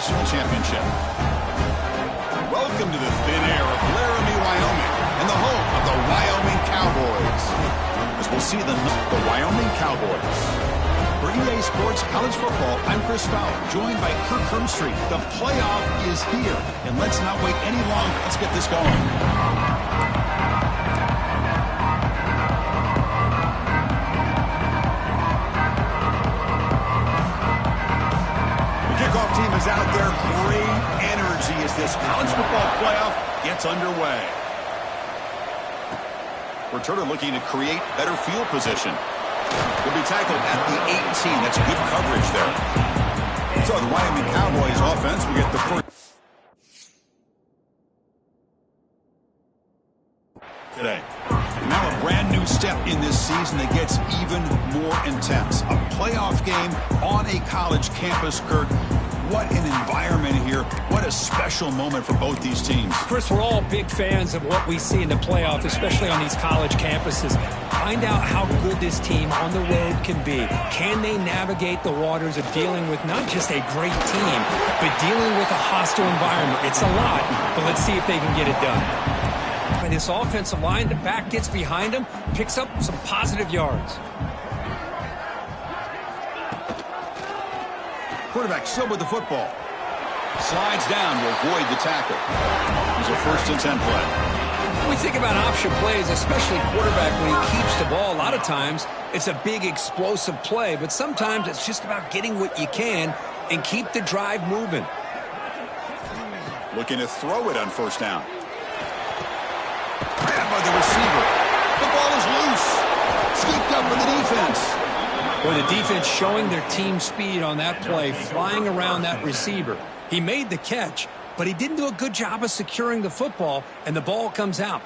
national championship. Welcome to the thin air of Laramie, Wyoming, and the home of the Wyoming Cowboys. As we'll see the Wyoming Cowboys. For EA Sports College Football, I'm Chris Fowler, joined by Kirk Hermstreet. The playoff is here, and let's not wait any longer. Let's get this going. Team is out there. Great energy as this college football playoff gets underway. Returner looking to create better field position. Will be tackled at the 18. That's good coverage there. So the Wyoming Cowboys offense will get the first today. And now a brand new step in this season that gets even more intense. A playoff game on a college campus, Kirk. What an environment here. What a special moment for both these teams. Chris, we're all big fans of what we see in the playoff, especially on these college campuses. Find out how good this team on the road can be. Can they navigate the waters of dealing with not just a great team, but dealing with a hostile environment? It's a lot, but let's see if they can get it done. By this offensive line, the back gets behind them, picks up some positive yards. Quarterback still with the football. Slides down to avoid the tackle. He's a 1st and 10 play. When we think about option plays, especially quarterback when he keeps the ball, a lot of times it's a big explosive play, but sometimes it's just about getting what you can and keep the drive moving. Looking to throw it on 1st down. Grabbed by the receiver. The ball is loose. Scooped up by the defense. Boy, the defense showing their team speed on that play, flying around that receiver. He made the catch, but he didn't do a good job of securing the football, and the ball comes out.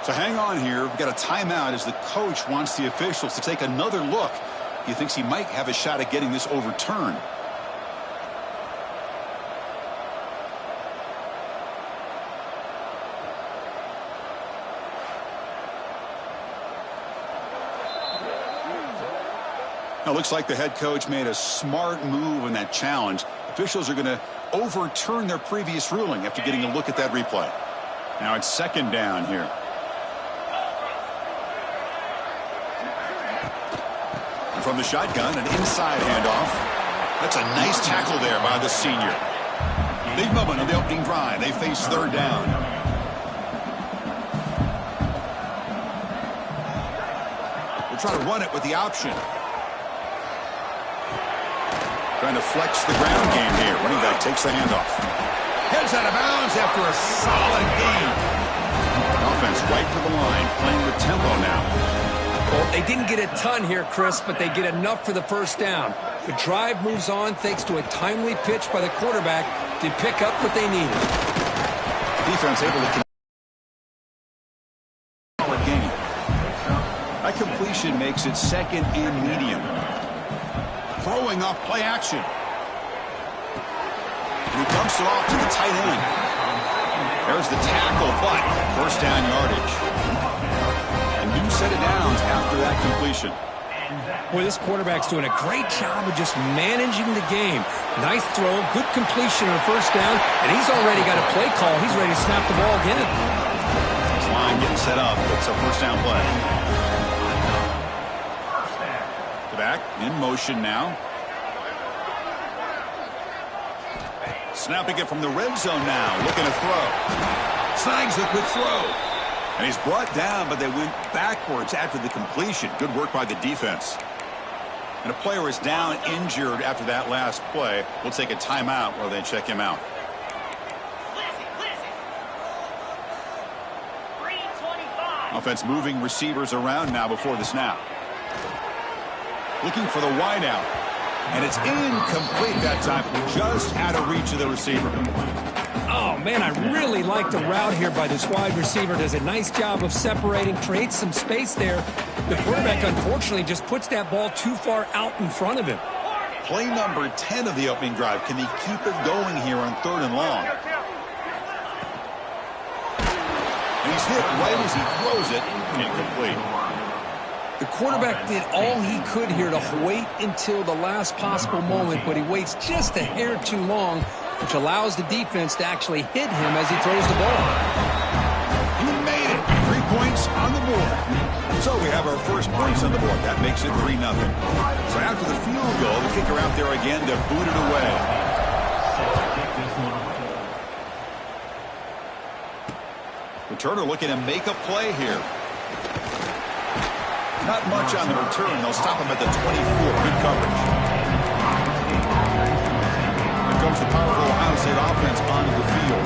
So hang on here. We've got a timeout as the coach wants the officials to take another look. He thinks he might have a shot at getting this overturned. Now, looks like the head coach made a smart move in that challenge. Officials are going to overturn their previous ruling after getting a look at that replay. Now it's 2nd down here. And from the shotgun, an inside handoff. That's a nice tackle there by the senior. Big moment on the opening drive. They face 3rd down. We'll try to run it with the option. Trying to flex the ground game here. Running back takes the handoff. Heads out of bounds after a solid game. Offense right to the line, playing with tempo now. Well, they didn't get a ton here, Chris, but they get enough for the 1st down. The drive moves on thanks to a timely pitch by the quarterback to pick up what they needed. Defense able to solid game. That completion makes it 2nd and medium. Throwing off play action. And he dumps it off to the tight end. There's the tackle, but 1st down yardage. A new set of downs after that completion. Boy, this quarterback's doing a great job of just managing the game. Nice throw, good completion on 1st down, and he's already got a play call. He's ready to snap the ball again. This line getting set up. It's a 1st down play. The back in motion now. Snapping it from the red zone now. Looking to throw. Snags the quick throw. And he's brought down, but they went backwards after the completion. Good work by the defense. And a player is down injured after that last play. We'll take a timeout while they check him out. Offense moving receivers around now before the snap. Looking for the wide out. And it's incomplete that time. Just out of reach of the receiver. Oh, man, I really like the route here by this wide receiver. Does a nice job of separating, creates some space there. The quarterback, unfortunately, just puts that ball too far out in front of him. Play number 10 of the opening drive. Can he keep it going here on 3rd and long? And he's hit right as he throws it. Incomplete. The quarterback did all he could here to wait until the last possible moment, but he waits just a hair too long, which allows the defense to actually hit him as he throws the ball. He made it. 3 points on the board. So we have our first points on the board. That makes it 3-0. So after the field goal, the kicker out there again to boot it away. Returner looking to make a play here. Not much on the return. They'll stop him at the 24. Good coverage. Here comes the powerful Ohio State offense onto the field.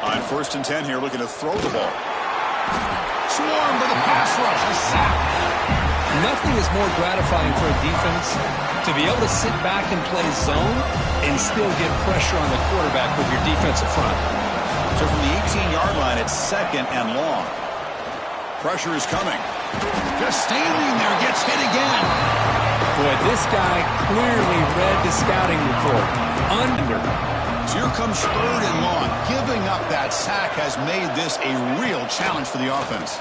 On 1st and 10 here, looking to throw the ball. Swarm to the pass rush. A sack. Nothing is more gratifying for a defense to be able to sit back and play zone and still get pressure on the quarterback with your defensive front. So from the 18-yard line, it's 2nd and long. Pressure is coming. Just standing there, gets hit again. Boy, this guy clearly read the scouting report. Under. So here comes 3rd and long. Giving up that sack has made this a real challenge for the offense.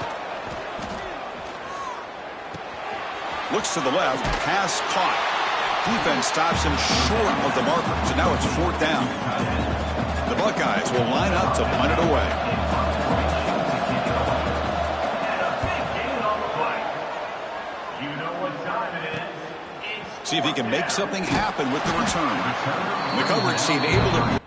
Looks to the left, pass caught. Defense stops him short of the marker, so now it's 4th down. The Buckeyes will line up to punt it away. See if he can make something happen with the return. The coverage team able to...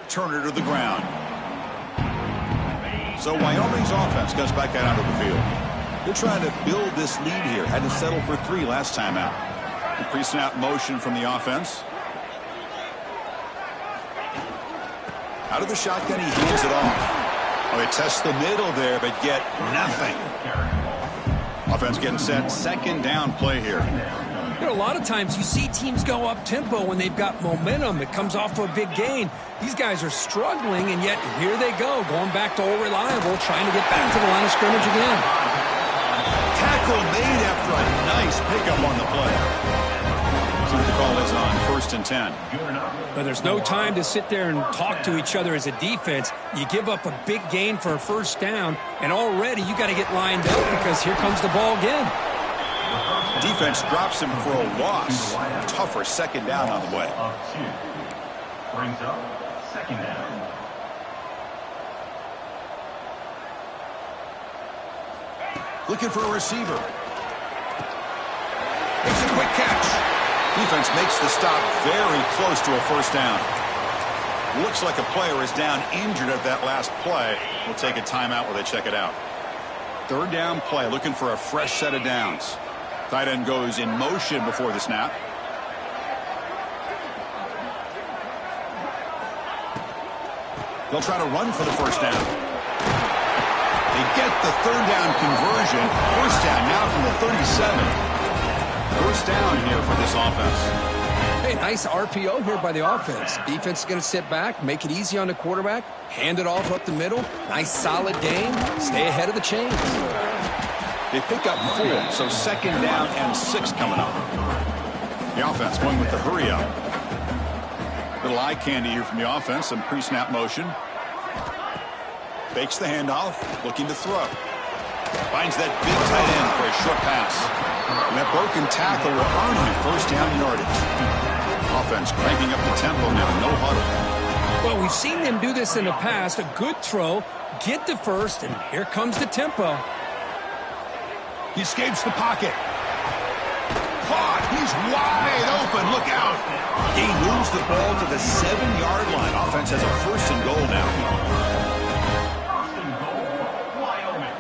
Turner to the ground. So Wyoming's offense comes back out onto the field. They're trying to build this lead here. Had to settle for 3 last time out. The pre-snap motion from the offense. Out of the shotgun, he hands it off. Oh, they test the middle there, but get nothing. Offense getting set. 2nd down play here. You know, a lot of times you see teams go up-tempo when they've got momentum. It comes off for a big gain. These guys are struggling, and yet here they go, going back to old reliable, trying to get back to the line of scrimmage again. Tackle made after a nice pickup on the play. See what the call is on 1st and 10. But there's no time to sit there and talk to each other as a defense. You give up a big gain for a 1st down, and already you got to get lined up because here comes the ball again. Defense drops him for a loss. Tougher 2nd down on the way. Brings up 2nd down. Looking for a receiver. Makes a quick catch. Defense makes the stop very close to a 1st down. Looks like a player is down injured at that last play. We'll take a timeout while they check it out. 3rd down play, looking for a fresh set of downs. Tight end goes in motion before the snap. They'll try to run for the 1st down. They get the 3rd down conversion. 1st down now from the 37. 1st down here for this offense. Hey, nice RPO here by the offense. Defense is going to sit back, make it easy on the quarterback, hand it off up the middle. Nice solid game. Stay ahead of the chains. They pick up 4, so 2nd down and 6 coming up. The offense going with the hurry up. Little eye candy here from the offense, some pre-snap motion. Fakes the handoff, looking to throw. Finds that big tight end for a short pass. And that broken tackle will earn him 1st down yardage. Offense cranking up the tempo now, no huddle. Well, we've seen them do this in the past. A good throw, get the 1st, and here comes the tempo. He escapes the pocket. Caught. He's wide open. Look out. He moves the ball to the 7-yard line. Offense has a 1st and goal now. First and goal, Wyoming.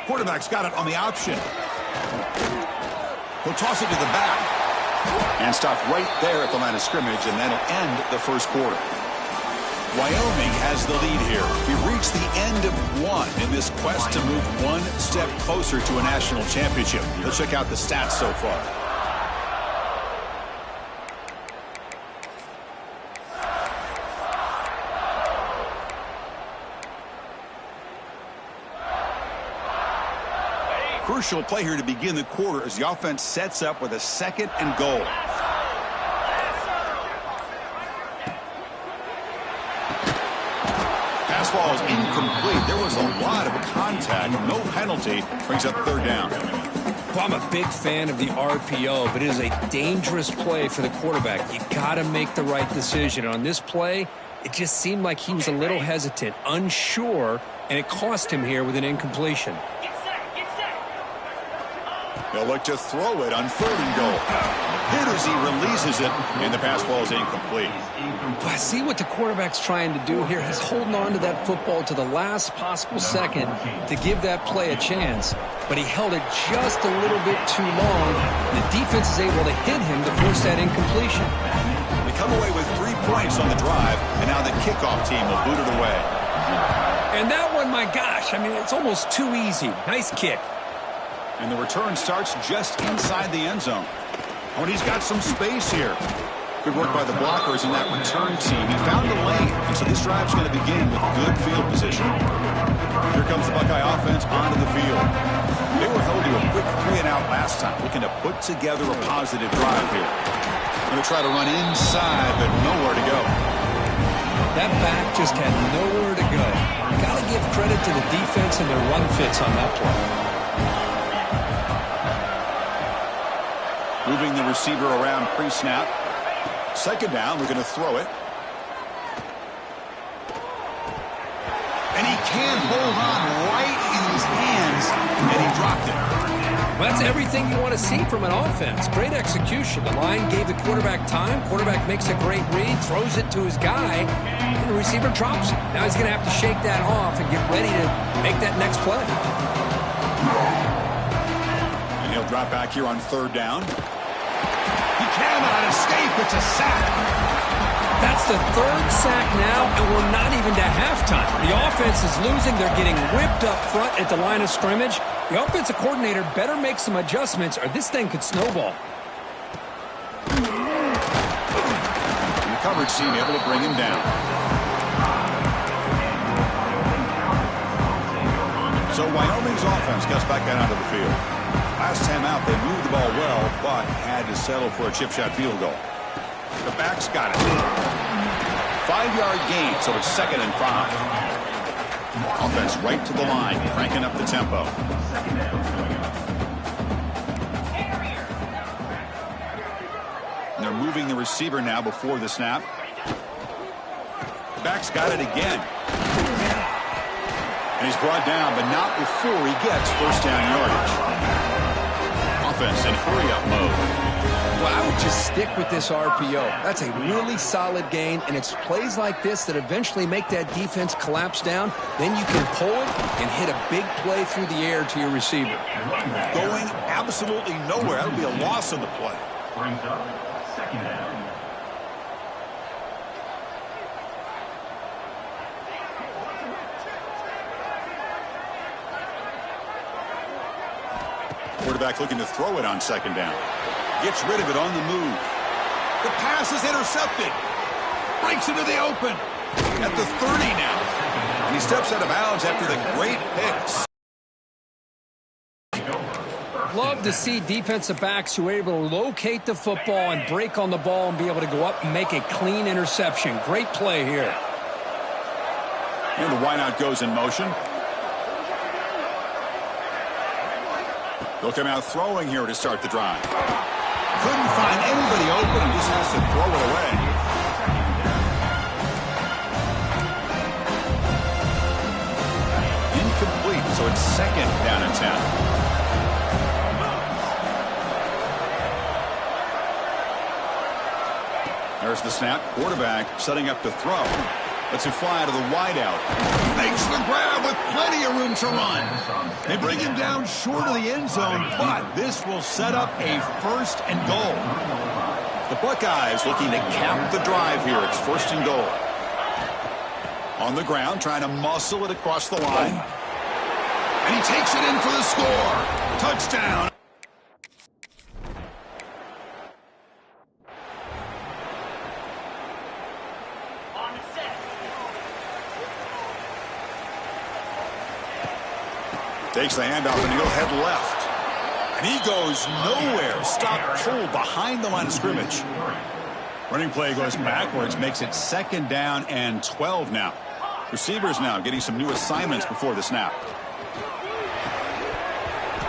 Quarterback's got it on the option. He'll toss it to the back. And stop right there at the line of scrimmage, and that'll end the first quarter. Wyoming has the lead here. We've reached the end of one in this quest to move one step closer to a national championship. Let's check out the stats so far. Crucial play here to begin the quarter as the offense sets up with a 2nd and goal. Pass ball is incomplete. There was a lot of contact. No penalty. Brings up 3rd down. Well, I'm a big fan of the RPO, but it is a dangerous play for the quarterback. You got to make the right decision. On this play, it just seemed like he was a little hesitant, unsure, and it cost him here with an incompletion. He'll look to throw it on 3rd and goal. Hit as he releases it, and the pass ball is incomplete. Well, I see what the quarterback's trying to do here. He's holding on to that football to the last possible second to give that play a chance, but he held it just a little bit too long. The defense is able to hit him to force that incompletion. They come away with 3 points on the drive, and now the kickoff team will boot it away. And that one, my gosh, I mean, it's almost too easy. Nice kick. And the return starts just inside the end zone. Oh, and he's got some space here. Good work by the blockers in that return team. He found a lane, and so this drive's going to begin with good field position. Here comes the Buckeye offense onto the field. They were held to a quick 3-and-out last time, looking to put together a positive drive here. Going to try to run inside, but nowhere to go. That back just had nowhere to go. Got to give credit to the defense and their run fits on that play. Moving the receiver around pre-snap. 2nd down, we're going to throw it. And he can hold on right in his hands, and he dropped it. Well, that's everything you want to see from an offense. Great execution. The line gave the quarterback time. Quarterback makes a great read, throws it to his guy, and the receiver drops it. Now he's going to have to shake that off and get ready to make that next play. And he'll drop back here on 3rd down. He cannot escape. It's a sack. That's the 3rd sack now, and we're not even to halftime. The offense is losing. They're getting whipped up front at the line of scrimmage. The offensive coordinator better make some adjustments, or this thing could snowball. And the coverage team able to bring him down. So Wyoming's offense gets back out onto the field. Last time out, they moved the ball well, but had to settle for a chip shot field goal. The back's got it. 5-yard gain, so it's 2nd and 5. Offense right to the line, cranking up the tempo. And they're moving the receiver now before the snap. The back's got it again. And he's brought down, but not before he gets 1st down yardage. Offense in hurry-up mode. Well, I would just stick with this RPO. That's a really solid gain, and it's plays like this that eventually make that defense collapse down. Then you can pull it and hit a big play through the air to your receiver. Going absolutely nowhere. That would be a loss on the play. Brings up 2nd down. Quarterback looking to throw it on 2nd down. Gets rid of it on the move. The pass is intercepted. Breaks into the open. At the 30 now. And he steps out of bounds after the great pick. Love to see defensive backs who are able to locate the football and break on the ball and be able to go up and make a clean interception. Great play here. And the wideout goes in motion. They'll come out throwing here to start the drive. Couldn't find anybody open and just has to throw it away. Incomplete, so it's second down and 10. There's the snap. Quarterback setting up to throw. Lets it fly out of the wideout. Makes the grab with plenty of room to run. They bring him down short of the end zone, but this will set up a first and goal. The Buckeyes looking to cap the drive here. It's first and goal. On the ground, trying to muscle it across the line. And he takes it in for the score. Touchdown. Takes the handoff and he'll head left. And he goes nowhere. Stop pulled behind the line of scrimmage. Running play goes backwards, makes it second down and 12 now. Receivers now getting some new assignments before the snap.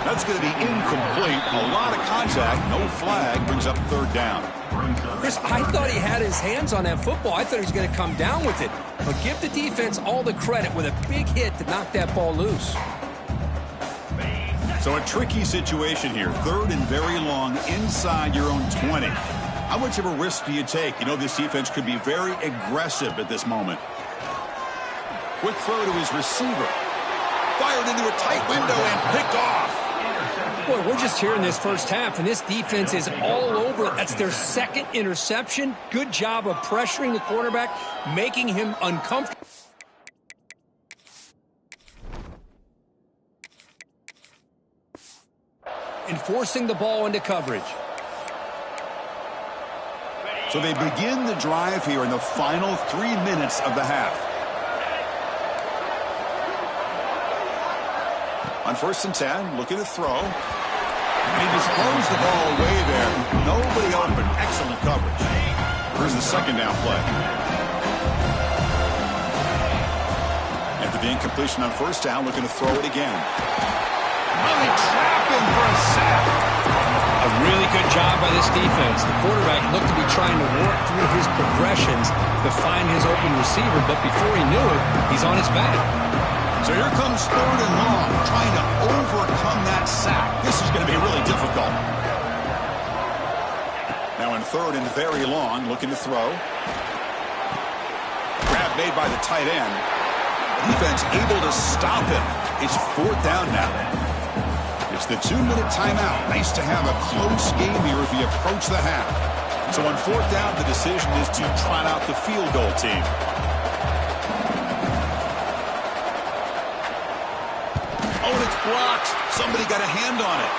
That's going to be incomplete. A lot of contact. No flag. Brings up third down. Chris, I thought he had his hands on that football. I thought he was going to come down with it. But give the defense all the credit with a big hit to knock that ball loose. So a tricky situation here. Third and very long inside your own 20. How much of a risk do you take? You know this defense could be very aggressive at this moment. Quick throw to his receiver. Fired into a tight window and picked off. Boy, we're just here in this first half, and this defense is all over it. That's their second interception. Good job of pressuring the quarterback, making him uncomfortable. And forcing the ball into coverage. So they begin the drive here in the final 3 minutes of the half. On first and 10, looking to throw. And he just throws the ball away there. Nobody open. Excellent coverage. Here's the second down play. After the incompletion on first down, looking to throw it again. Really trap him for a sack. A really good job by this defense. The quarterback looked to be trying to work through his progressions to find his open receiver, but before he knew it, he's on his back. So here comes third and long, trying to overcome that sack. This is going to be really difficult. Now in third and very long, looking to throw. Grab made by the tight end. Defense able to stop him. It's fourth down now. It's the 2-minute timeout. Nice to have a close game here as we approach the half. So on fourth down, the decision is to trot out the field goal team. Oh, and it's blocked. Somebody got a hand on it.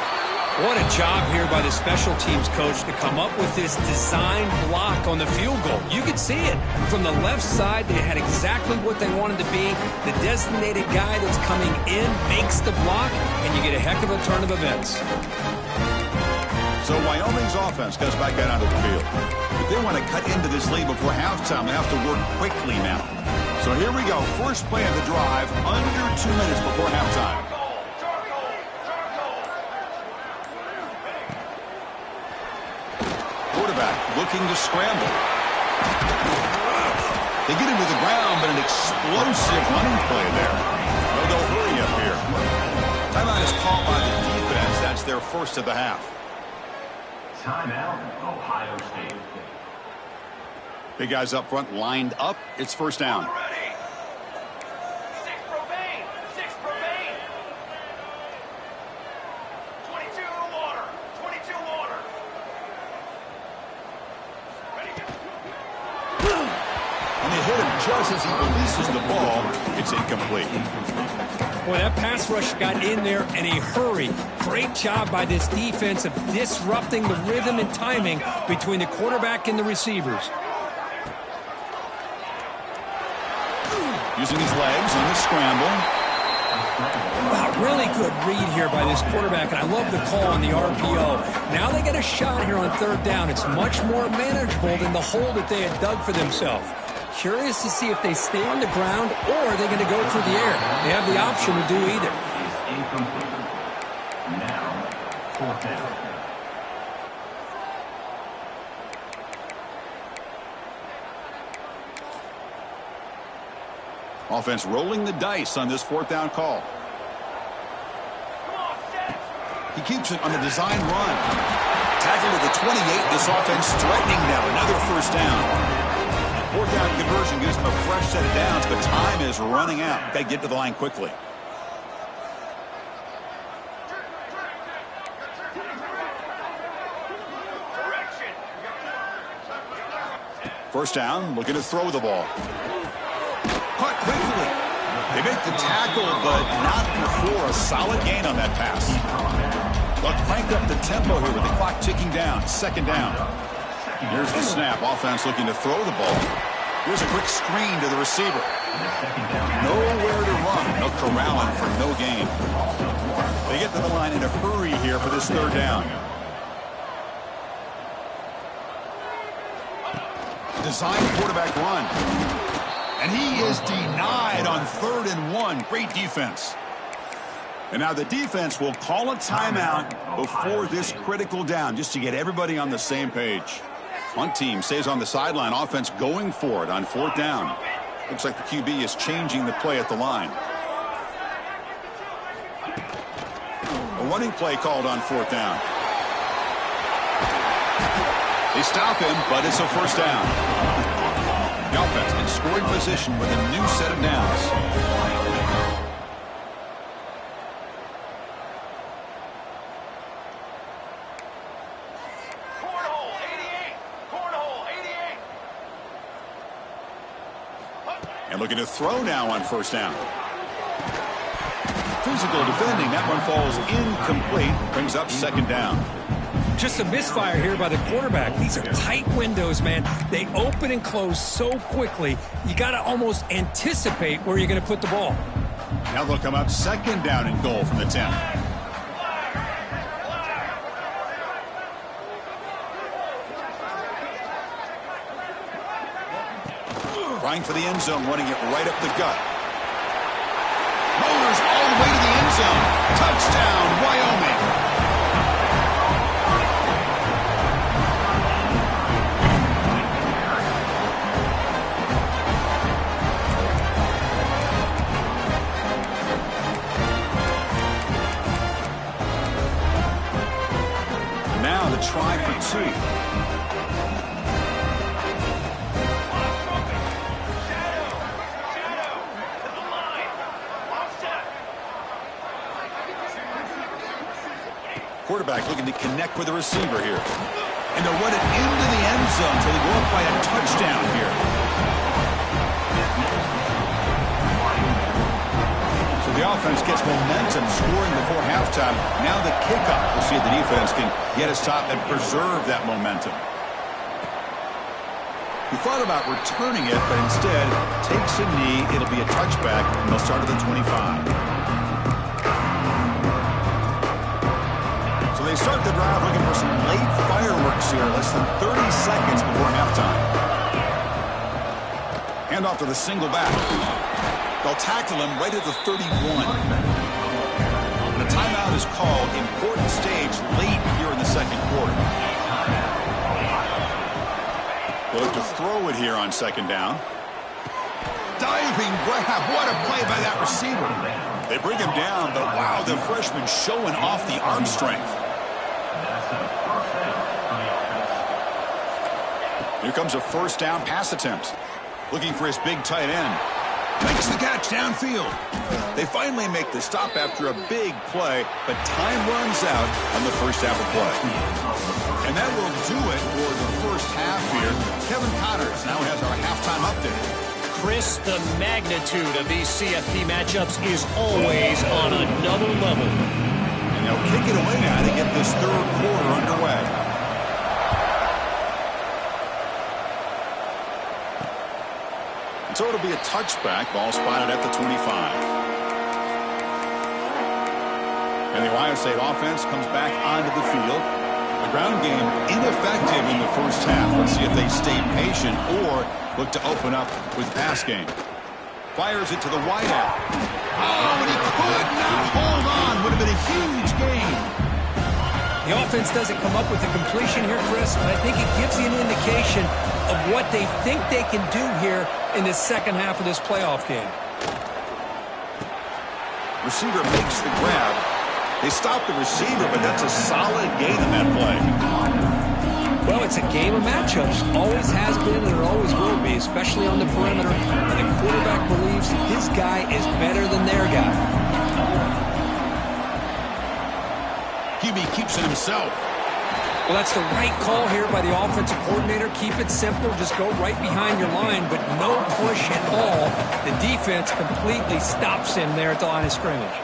What a job here by the special teams coach to come up with this design block on the field goal. You could see it. From the left side, they had exactly what they wanted to be. The designated guy that's coming in makes the block, and you get a heck of a turn of events. So Wyoming's offense goes back out onto the field. If they want to cut into this lead before halftime, they have to work quickly now. So here we go. First play of the drive, under 2 minutes before halftime. Looking to scramble. They get him to the ground, but an explosive running play there. Well, they'll hurry up here. Timeout is called by the defense. That's their first of the half. Timeout, Ohio State. Big guys up front lined up. It's first down. Just as he releases the ball, it's incomplete. Boy, that pass rush got in there in a hurry. Great job by this defense of disrupting the rhythm and timing between the quarterback and the receivers. Using his legs on the scramble. Wow, really good read here by this quarterback, and I love the call on the RPO. Now they get a shot here on third down. It's much more manageable than the hole that they had dug for themselves. Curious to see if they stay on the ground or are they going to go through the air. They have the option to do either. Incomplete. Now, Fourth down. Offense rolling the dice on this fourth down call. He keeps it on the design run. Tackle to the 28. This offense threatening now. Another first down. Fourth down conversion gives them a fresh set of downs, but time is running out. Got to get to the line quickly. First down, looking to throw the ball. Caught quickly. They make the tackle, but not before a solid gain on that pass. They'll crank up the tempo here with the clock ticking down. Second down. Here's the snap. Offense looking to throw the ball. Here's a quick screen to the receiver. Nowhere to run. No corralling for no gain. They get to the line in a hurry here for this third down. Design quarterback run. And he is denied on 3rd and 1. Great defense. And now the defense will call a timeout before this critical down, just to get everybody on the same page. One team stays on the sideline. Offense going for it on 4th down. Looks like the QB is changing the play at the line. A running play called on 4th down. They stop him, but it's a first down. The offense in scoring position with a new set of downs. And looking to throw now on first down. Physical defending. That one falls incomplete. Brings up second down. Just a misfire here by the quarterback. These are tight windows, man. They open and close so quickly. You got to almost anticipate where you're going to put the ball. Now they'll come up second down and goal from the 10. Trying for the end zone, running it right up the gut. Motors all the way to the end zone. Touchdown, Wyoming. Now the try for 2. Quarterback looking to connect with the receiver here. And they'll run it into the end zone so they go up by a touchdown here. So the offense gets momentum scoring before halftime. Now the kickoff. We'll see if the defense can get a stop and preserve that momentum. He thought about returning it, but instead takes a knee. It'll be a touchback, and they'll start at the 25. They start the drive looking for some late fireworks here, less than 30 seconds before halftime. Hand off to the single back. They'll tackle him right at the 31. The timeout is called. Important stage late here in the second quarter. They look to throw it here on second down. Diving grab. What a play by that receiver. They bring him down, but wow, the freshman showing off the arm strength. Here comes a first down pass attempt. Looking for his big tight end. Makes the catch downfield. They finally make the stop after a big play, but time runs out on the first half of play. And that will do it for the first half here. Kevin Connors now has our halftime update. Chris, the magnitude of these CFP matchups is always on another level. And they'll kick it away now to get this third quarter underway. So it'll be a touchback. Ball spotted at the 25. And the Ohio State offense comes back onto the field. The ground game ineffective in the first half. Let's see if they stay patient or look to open up with pass game. Fires it to the wideout. Oh, and he could not hold on. Would have been a huge gain. The offense doesn't come up with the completion here, Chris, but I think it gives you an indication of what they think they can do here in the second half of this playoff game. Receiver makes the grab. They stop the receiver, but that's a solid gain in that play. Well, it's a game of matchups. Always has been and it always will be, especially on the perimeter. And the quarterback believes his guy is better than their guy. QB keeps it himself. Well, that's the right call here by the offensive coordinator. Keep it simple. Just go right behind your line, but no push at all. The defense completely stops him there at the line of scrimmage.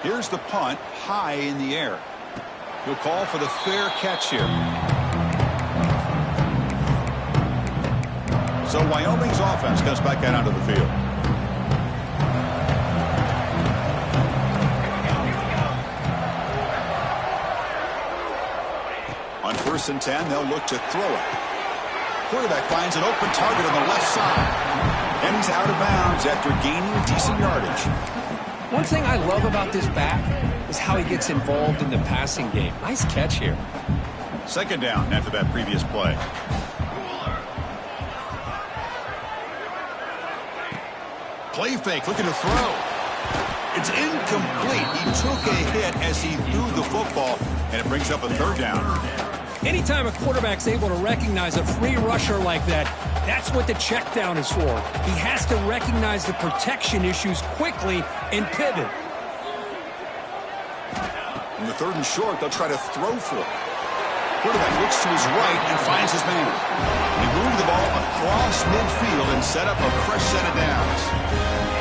Here's the punt, high in the air. He'll call for the fair catch here. So Wyoming's offense comes back out onto the field. On 1st and 10, they'll look to throw it. Quarterback finds an open target on the left side. And he's out of bounds after gaining decent yardage. One thing I love about this back is how he gets involved in the passing game. Nice catch here. 2nd down after that previous play. Play fake, looking to throw. It's incomplete. He took a hit as he threw the football, and it brings up a 3rd down. Anytime a quarterback's able to recognize a free rusher like that, that's what the check down is for. He has to recognize the protection issues quickly and pivot. In the 3rd and short, they'll try to throw for it. Quarterback looks to his right and finds his man. He moved the ball across midfield and set up a fresh set of downs.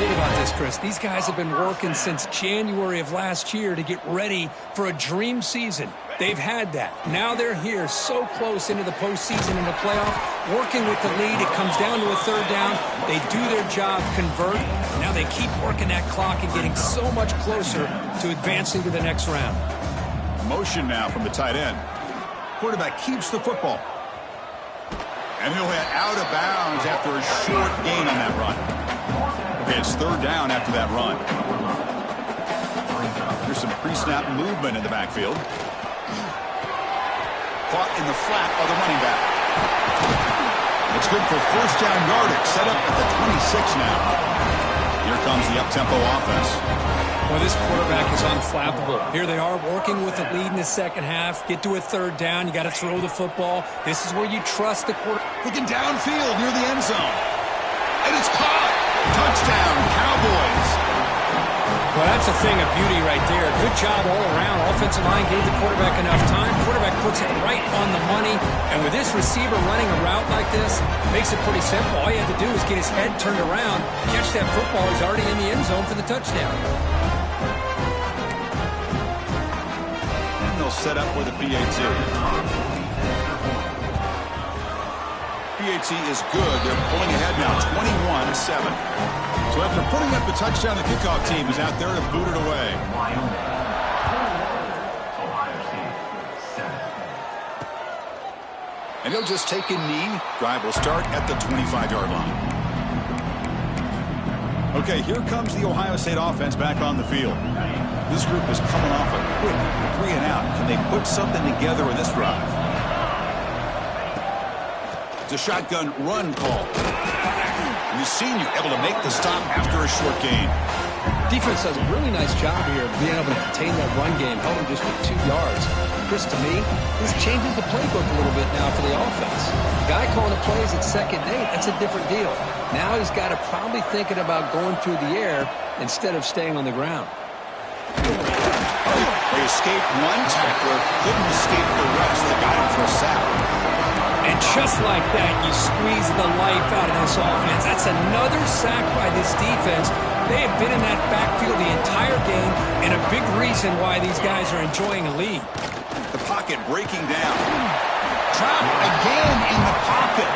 Think about this, Chris. These guys have been working since January of last year to get ready for a dream season. They've had that. Now they're here so close into the postseason and the playoff, working with the lead. It comes down to a 3rd down. They do their job, convert. Now they keep working that clock and getting so much closer to advancing to the next round. Motion now from the tight end. Quarterback keeps the football. And he'll hit out of bounds after a short gain on that run. Okay, it's 3rd down after that run. There's some pre-snap movement in the backfield. Caught in the flat of the running back. It's good for 1st down yardage. Set up at the 26 now. Here comes the up-tempo offense. Well, this quarterback is unflappable. Here they are working with the lead in the second half. Get to a 3rd down. You got to throw the football. This is where you trust the quarterback. Looking downfield near the end zone. And it's caught. Touchdown, Cowboys. Well, that's a thing of beauty right there. Good job all around. Offensive line gave the quarterback enough time. Quarterback puts it right on the money. And with this receiver running a route like this, makes it pretty simple. All you have to do is get his head turned around, catch that football. He's already in the end zone for the touchdown. And they'll set up with a PAT. PAT is good. They're pulling ahead now, 21-7. So after putting up the touchdown, the kickoff team is out there to boot it away. And he'll just take a knee. Drive will start at the 25-yard line. Okay, here comes the Ohio State offense back on the field. This group is coming off a quick 3 and out. Can they put something together in this drive? It's a shotgun run call. And the senior able to make the stop after a short gain. Defense does a really nice job here of being able to contain that run game, held him just with 2 yards. Chris, to me, this changes the playbook a little bit now for the offense. Guy calling the plays at 2nd and 8, that's a different deal. Now he's got to probably thinking about going through the air instead of staying on the ground. They escaped one tackler, couldn't escape the rest. They got him for a sack. And just like that, you squeeze the life out of this offense. That's another sack by this defense. They have been in that backfield the entire game, and a big reason why these guys are enjoying a lead. The pocket breaking down. Trapped again in the pocket.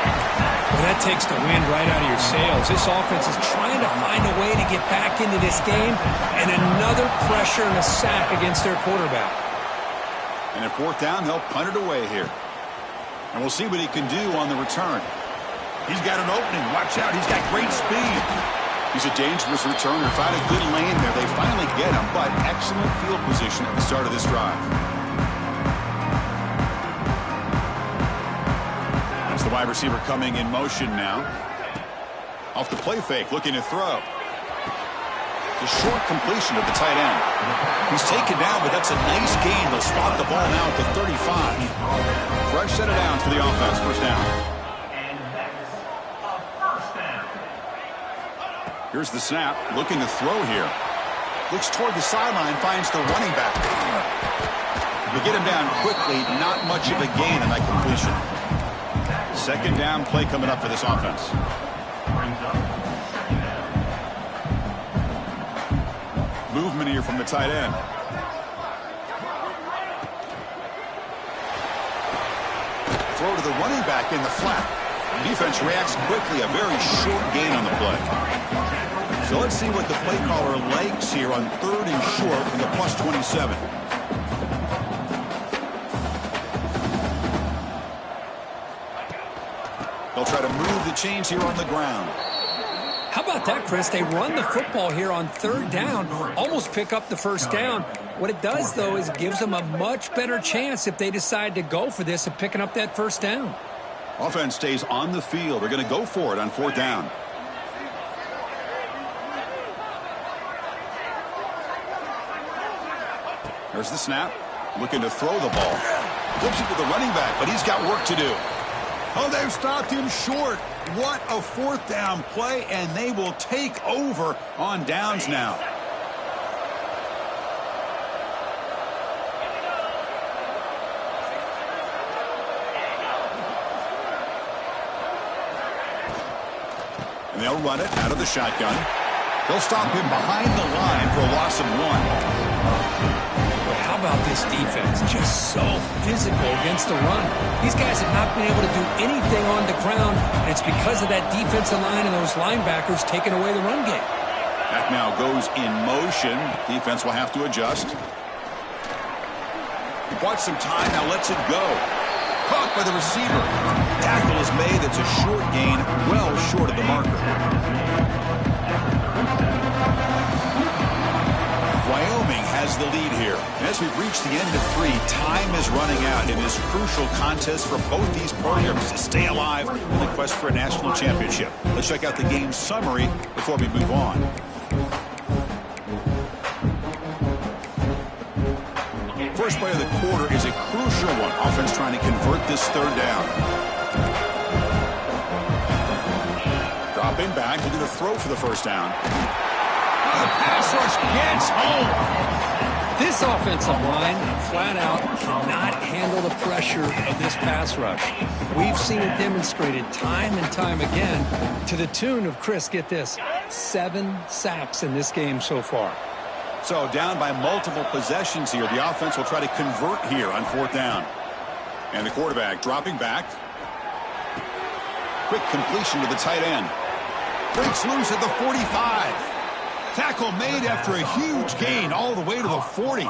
Well, that takes the wind right out of your sails. This offense is trying to find a way to get back into this game, and another pressure and a sack against their quarterback. And at 4th down, they'll punt it away here. And we'll see what he can do on the return. He's got an opening. Watch out. He's got great speed. He's a dangerous returner. Found a good lane there. They finally get him, but excellent field position at the start of this drive. Here's the wide receiver coming in motion now. Off the play fake, looking to throw. A short completion of the tight end. He's taken down, but that's a nice gain. They'll spot the ball now at the 35. Fresh set of downs for the offense. First down. And that's a first down. Here's the snap. Looking to throw here. Looks toward the sideline, finds the running back. We get him down quickly. Not much of a gain on that completion. Second down play coming up for this offense. Brings up second down. Movement here from the tight end. Throw to the running back in the flat. Defense reacts quickly. A very short gain on the play. So let's see what the play caller likes here on 3rd and short from the +27. They'll try to move the chains here on the ground. How about that, Chris? They run the football here on 3rd down, almost pick up the first down. What it does, though, is it gives them a much better chance if they decide to go for this of picking up that first down. Offense stays on the field. They're going to go for it on 4th down. There's the snap. Looking to throw the ball. Flips it to the running back, but he's got work to do. Oh, they've stopped him short. What a 4th down play, and they will take over on downs now. And they'll run it out of the shotgun. They'll stop him behind the line for a loss of 1. How about this defense? Just so physical against the run. These guys have not been able to do anything on the ground, and it's because of that defensive line and those linebackers taking away the run game. Back now goes in motion. Defense will have to adjust. He bought some time, now lets it go. Caught by the receiver. Tackle is made. It's a short gain, well short of the marker. Wyoming has the lead here. And as we've reached the end of 3, time is running out in this crucial contest for both these programs to stay alive in the quest for a national championship. Let's check out the game summary before we move on. First play of the quarter is a crucial one. Offense trying to convert this 3rd down. Dropping back, looking to throw for the first down. The pass rush gets home. This offensive line, flat out, cannot handle the pressure of this pass rush. We've seen it demonstrated time and time again to the tune of, Chris, get this, 7 sacks in this game so far. So down by multiple possessions here. The offense will try to convert here on 4th down. And the quarterback dropping back. Quick completion to the tight end. Breaks loose at the 45. Tackle made after a huge gain all the way to the 40.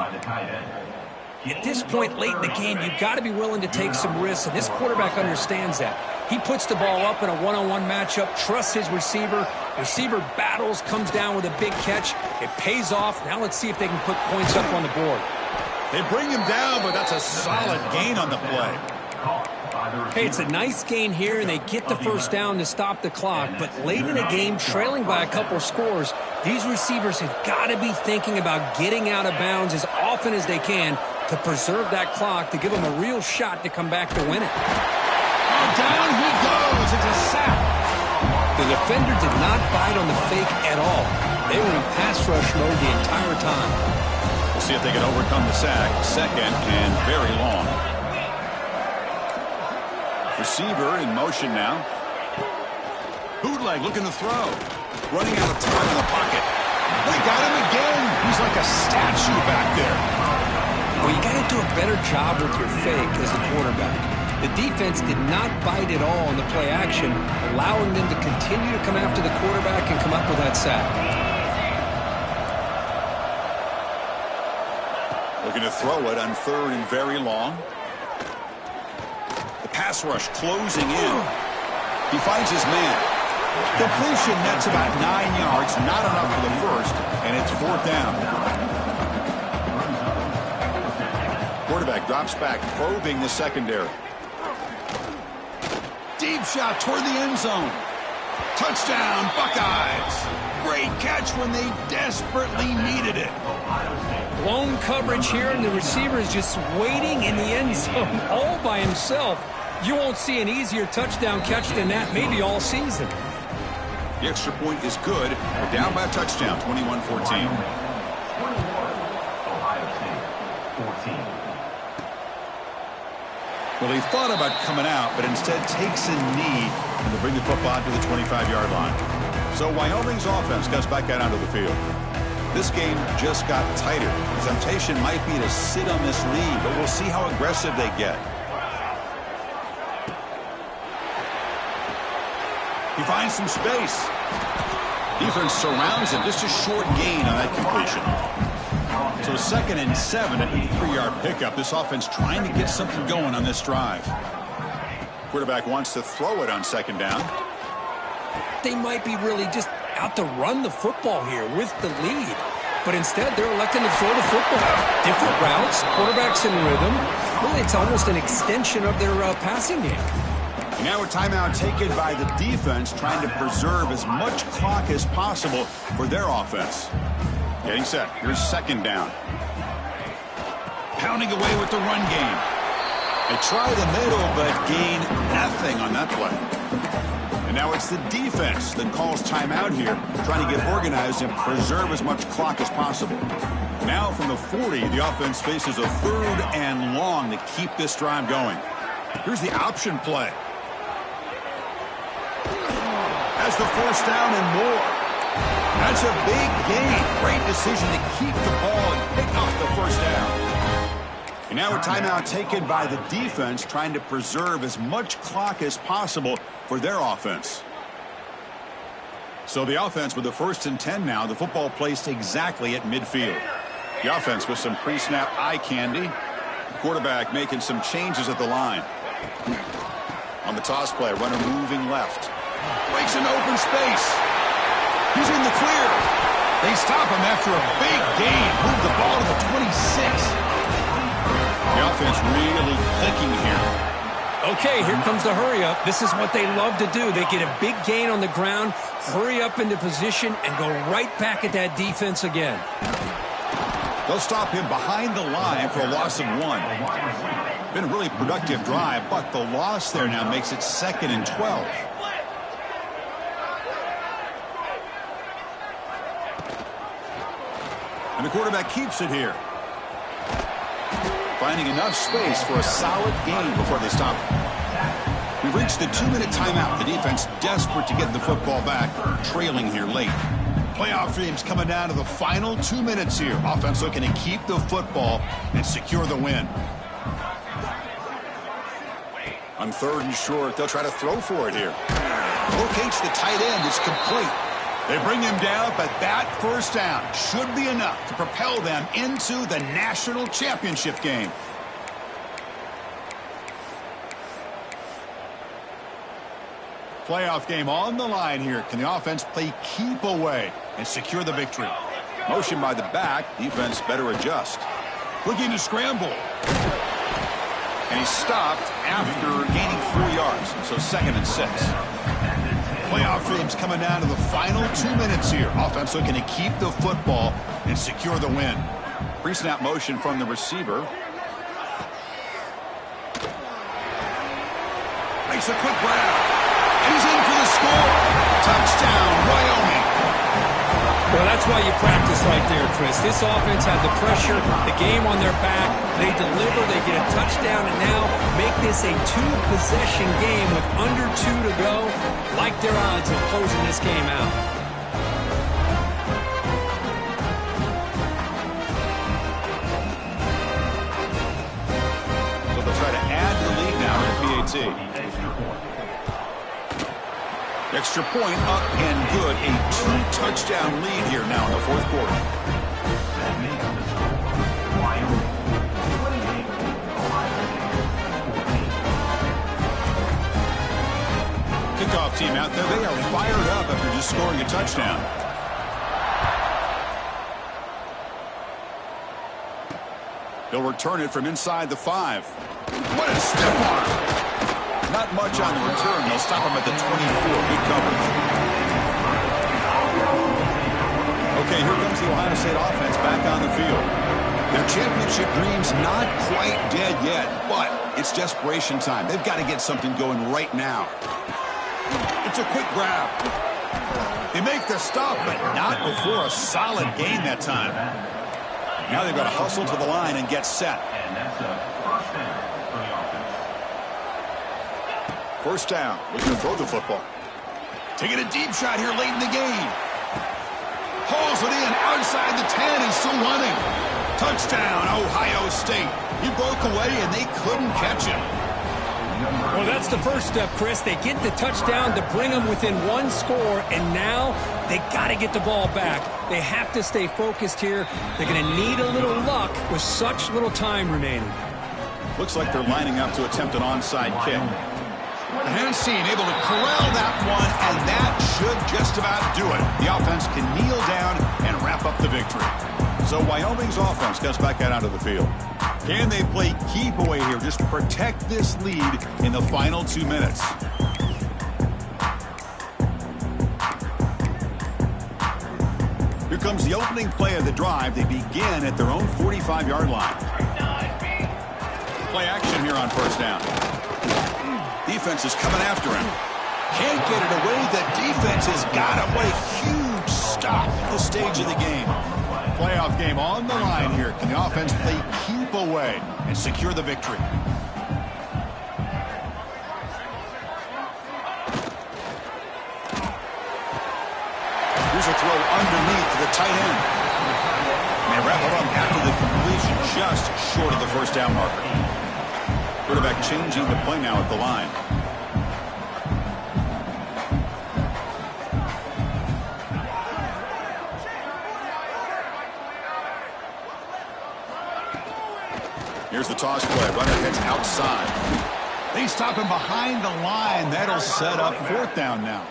At this point late in the game, you've got to be willing to take some risks, and this quarterback understands that. He puts the ball up in a one-on-one matchup, trusts his receiver. Receiver battles, comes down with a big catch. It pays off. Now let's see if they can put points up on the board. They bring him down, but that's a solid gain on the play. Hey, it's a nice gain here, and they get the first down to stop the clock. But late in the game, trailing by a couple scores, these receivers have got to be thinking about getting out of bounds as often as they can to preserve that clock, to give them a real shot to come back to win it. Down he goes. It's a sack. The defender did not bite on the fake at all. They were in pass rush mode the entire time. We'll see if they can overcome the sack. Second and very long. Receiver in motion now. Bootleg looking to throw. Running out of time in the pocket. They got him again. He's like a statue back there. Well, you got to do a better job with your fake as a quarterback. The defense did not bite at all on the play action, allowing them to continue to come after the quarterback and come up with that sack. Looking to throw it on 3rd and very long. The pass rush closing in. He finds his man. Completion, that's about 9 yards, not enough for the first, and it's 4th down. Quarterback drops back, probing the secondary. Deep shot toward the end zone. Touchdown, Buckeyes. Great catch when they desperately needed it. Blown coverage here, and the receiver is just waiting in the end zone all by himself. You won't see an easier touchdown catch than that maybe all season. The extra point is good. We're down by a touchdown, 21-14. Well, he thought about coming out, but instead takes a knee and to bring the football to the 25-yard line. So Wyoming's offense gets back out onto the field. This game just got tighter. The temptation might be to sit on this lead, but we'll see how aggressive they get. He finds some space. Defense surrounds him. Just a short gain on that completion. So 2nd and 7 at a 3-yard pickup. This offense trying to get something going on this drive. Quarterback wants to throw it on 2nd down. They might be really just out to run the football here with the lead. But instead, they're electing to throw the football. Different routes, quarterbacks in rhythm. Really, it's almost an extension of their passing game. And now a timeout taken by the defense, trying to preserve as much clock as possible for their offense. Getting set. Here's 2nd down. Pounding away with the run game. They try the middle, but gain nothing on that play. And now it's the defense that calls timeout here, trying to get organized and preserve as much clock as possible. Now from the 40, the offense faces a 3rd and long to keep this drive going. Here's the option play. Has the 1st down and more. That's a big gain. Great decision to keep the ball and pick off the 1st down. And now a timeout taken by the defense, trying to preserve as much clock as possible for their offense. So the offense with the 1st and 10 now, the football placed exactly at midfield. The offense with some pre-snap eye candy. The quarterback making some changes at the line. On the toss play, runner moving left. Breaks an open space. He's in the clear. They stop him after a big gain. Move the ball to the 26. The offense really clicking here. Okay, here comes the hurry up. This is what they love to do. They get a big gain on the ground, hurry up into position, and go right back at that defense again. They'll stop him behind the line for a loss of 1. Been a really productive drive, but the loss there now makes it 2nd and 12. And the quarterback keeps it here. Finding enough space for a solid gain before they stop him. We've reached the 2-minute timeout. The defense desperate to get the football back, trailing here late. Playoff dreams coming down to the final 2 minutes here. Offense looking to keep the football and secure the win. On 3rd and short, they'll try to throw for it here. Locates the tight end. It's complete. They bring him down, but that 1st down should be enough to propel them into the national championship game. Playoff game on the line here. Can the offense play keep away and secure the victory? Motion by the back. Defense better adjust. Looking to scramble. And he's stopped after gaining 4 yards. So 2nd and 6. Playoff dreams coming down to the final 2 minutes here. Offense looking to keep the football and secure the win. Pre-snap motion from the receiver. Makes a quick grab. And he's in for the score. Touchdown, Wyoming. Well, that's why you practice right there, Chris. This offense had the pressure, the game on their back. They deliver, they get a touchdown, and now make this a 2-possession game with under 2 to go. Like their odds of closing this game out. So they'll try to add the lead now to the PAT. Extra point up and good. A 2-touchdown lead here now in the 4th quarter. Kickoff team out there. They are fired up after just scoring a touchdown. They'll return it from inside the 5. What a step arm. Not much on the return. They'll stop him at the 24. Good coverage. Okay, here comes the Ohio State offense back on the field. Their championship dream's not quite dead yet, but it's desperation time. They've got to get something going right now. It's a quick grab. They make the stop, but not before a solid gain that time. Now they've got to hustle to the line and get set. And that's a first down for the offense. First down. Looking to throw the football. Taking a deep shot here late in the game. Hauls it in outside the 10 and still running. Touchdown, Ohio State. He broke away and they couldn't catch him. Well, that's the first step, Chris. They get the touchdown to bring them within one score, and now they got to get the ball back. They have to stay focused here. They're going to need a little luck with such little time remaining. Looks like they're lining up to attempt an onside kick. Hennessy able to corral that one, and that should just about do it. The offense can kneel down and wrap up the victory. So Wyoming's offense gets back out onto the field. Can they play keep away here? Just protect this lead in the final 2 minutes. Here comes the opening play of the drive. They begin at their own 45-yard line. Play action here on first down. Defense is coming after him. Can't get it away. The defense has got him. What a huge stop at this stage of the game. Playoff game on the line here. Can the offense play keep away and secure the victory? Here's a throw underneath to the tight end. And they wrap it up after the completion, just short of the first down marker. Quarterback changing the play now at the line. Here's the toss play. Runner heads outside. They stop him behind the line. That'll set up fourth down now.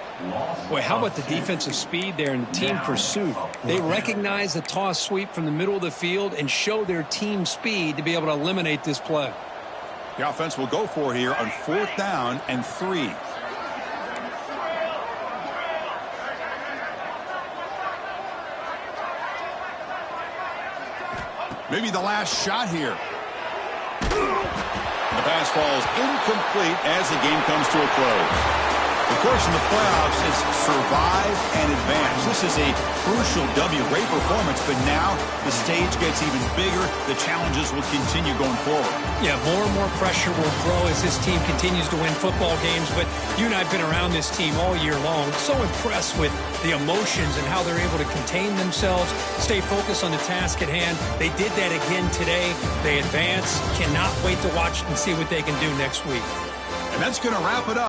Boy, how about the defensive speed there and the team pursuit? They recognize the toss sweep from the middle of the field and show their team speed to be able to eliminate this play. The offense will go for it here on fourth down and 3. Maybe the last shot here. The pass falls incomplete as the game comes to a close. Of course, in the playoffs, it's survive and advance. This is a crucial W. Great performance, but now the stage gets even bigger. The challenges will continue going forward. Yeah, more and more pressure will grow as this team continues to win football games. But you and I have been around this team all year long. So impressed with the emotions and how they're able to contain themselves, stay focused on the task at hand. They did that again today. They advance. Cannot wait to watch and see what they can do next week. And that's going to wrap it up.